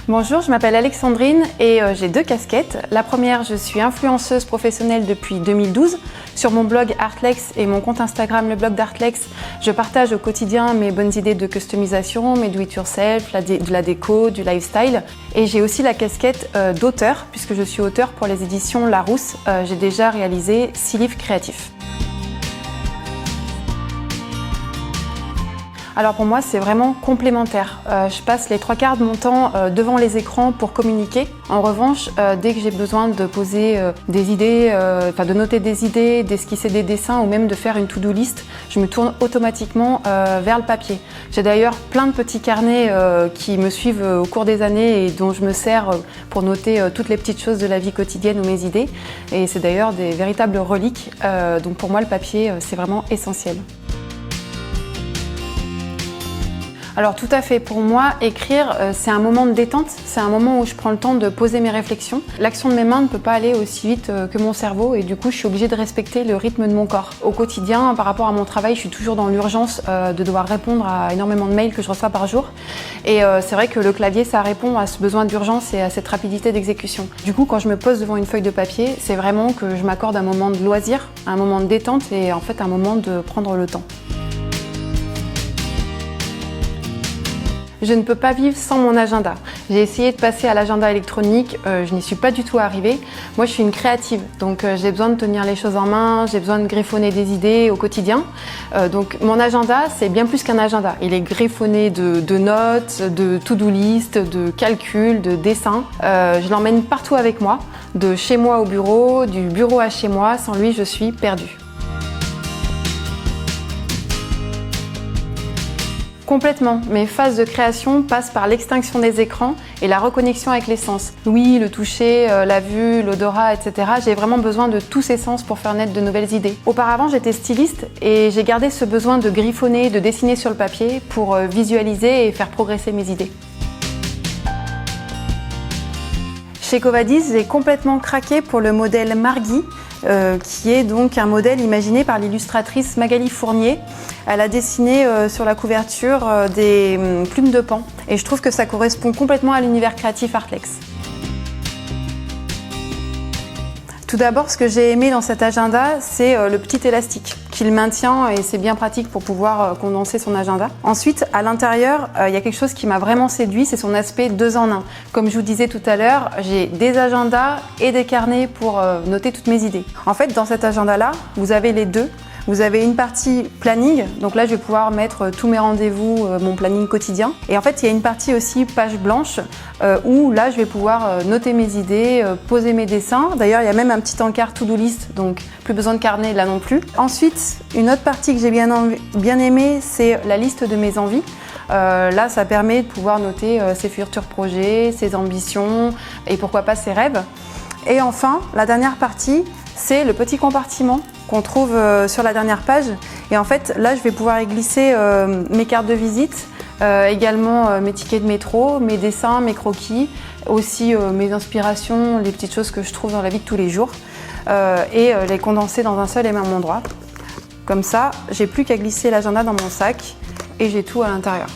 Bonjour, je m'appelle Alexandrine et j'ai deux casquettes. La première, je suis influenceuse professionnelle depuis 2012. Sur mon blog Artlex et mon compte Instagram, le blog d'Artlex, je partage au quotidien mes bonnes idées de customisation, mes do-it-yourself, de la déco, du lifestyle. Et j'ai aussi la casquette d'auteur, puisque je suis auteur pour les éditions Larousse. J'ai déjà réalisé 6 livres créatifs. Alors pour moi, c'est vraiment complémentaire. Je passe les 3/4 de mon temps devant les écrans pour communiquer. En revanche, dès que j'ai besoin de poser des idées, de noter des idées, d'esquisser des dessins ou même de faire une to-do list, je me tourne automatiquement vers le papier. J'ai d'ailleurs plein de petits carnets qui me suivent au cours des années et dont je me sers pour noter toutes les petites choses de la vie quotidienne ou mes idées. Et c'est d'ailleurs des véritables reliques. Donc pour moi, le papier, c'est vraiment essentiel. Alors tout à fait, pour moi, écrire, c'est un moment de détente, c'est un moment où je prends le temps de poser mes réflexions. L'action de mes mains ne peut pas aller aussi vite que mon cerveau et du coup, je suis obligée de respecter le rythme de mon corps. Au quotidien, par rapport à mon travail, je suis toujours dans l'urgence de devoir répondre à énormément de mails que je reçois par jour. Et c'est vrai que le clavier, ça répond à ce besoin d'urgence et à cette rapidité d'exécution. Du coup, quand je me pose devant une feuille de papier, c'est vraiment que je m'accorde un moment de loisir, un moment de détente et en fait un moment de prendre le temps. Je ne peux pas vivre sans mon agenda. J'ai essayé de passer à l'agenda électronique, je n'y suis pas du tout arrivée. Moi, je suis une créative, donc j'ai besoin de tenir les choses en main, j'ai besoin de griffonner des idées au quotidien. Donc mon agenda, c'est bien plus qu'un agenda. Il est griffonné de notes, de to-do list, de calculs, de dessins. Je l'emmène partout avec moi, de chez moi au bureau, du bureau à chez moi. Sans lui, je suis perdue. Complètement. Mes phases de création passent par l'extinction des écrans et la reconnexion avec les sens. L'ouïe, le toucher, la vue, l'odorat, etc. J'ai vraiment besoin de tous ces sens pour faire naître de nouvelles idées. Auparavant, j'étais styliste et j'ai gardé ce besoin de griffonner, de dessiner sur le papier pour visualiser et faire progresser mes idées. Chez Covadis, j'ai complètement craqué pour le modèle Margui, qui est donc un modèle imaginé par l'illustratrice Magali Fournier. Elle a dessiné sur la couverture des plumes de paon et je trouve que ça correspond complètement à l'univers créatif Artlex. Tout d'abord, ce que j'ai aimé dans cet agenda, c'est le petit élastique qui le maintient et c'est bien pratique pour pouvoir condenser son agenda. Ensuite, à l'intérieur, il y a quelque chose qui m'a vraiment séduit, c'est son aspect 2 en 1. Comme je vous disais tout à l'heure, j'ai des agendas et des carnets pour noter toutes mes idées. En fait, dans cet agenda-là, vous avez les deux. Vous avez une partie planning, donc là je vais pouvoir mettre tous mes rendez-vous, mon planning quotidien. Et en fait il y a une partie aussi page blanche où là je vais pouvoir noter mes idées, poser mes dessins. D'ailleurs il y a même un petit encart to-do list, donc plus besoin de carnet là non plus. Ensuite, une autre partie que j'ai bien aimée, c'est la liste de mes envies. Là ça permet de pouvoir noter ses futurs projets, ses ambitions et pourquoi pas ses rêves. Et enfin, la dernière partie, c'est le petit compartiment qu'on trouve sur la dernière page. Et en fait, là, je vais pouvoir y glisser mes cartes de visite, également mes tickets de métro, mes dessins, mes croquis, aussi mes inspirations, les petites choses que je trouve dans la vie de tous les jours, et les condenser dans un seul et même endroit. Comme ça, j'ai plus qu'à glisser l'agenda dans mon sac et j'ai tout à l'intérieur.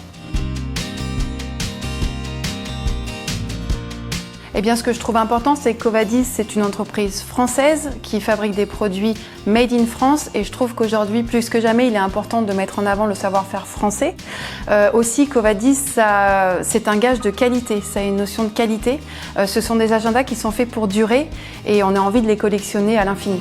Eh bien, ce que je trouve important, c'est que Covadis, c'est une entreprise française qui fabrique des produits made in France et je trouve qu'aujourd'hui, plus que jamais, il est important de mettre en avant le savoir-faire français. Aussi, Covadis, c'est un gage de qualité, ça a une notion de qualité. Ce sont des agendas qui sont faits pour durer et on a envie de les collectionner à l'infini.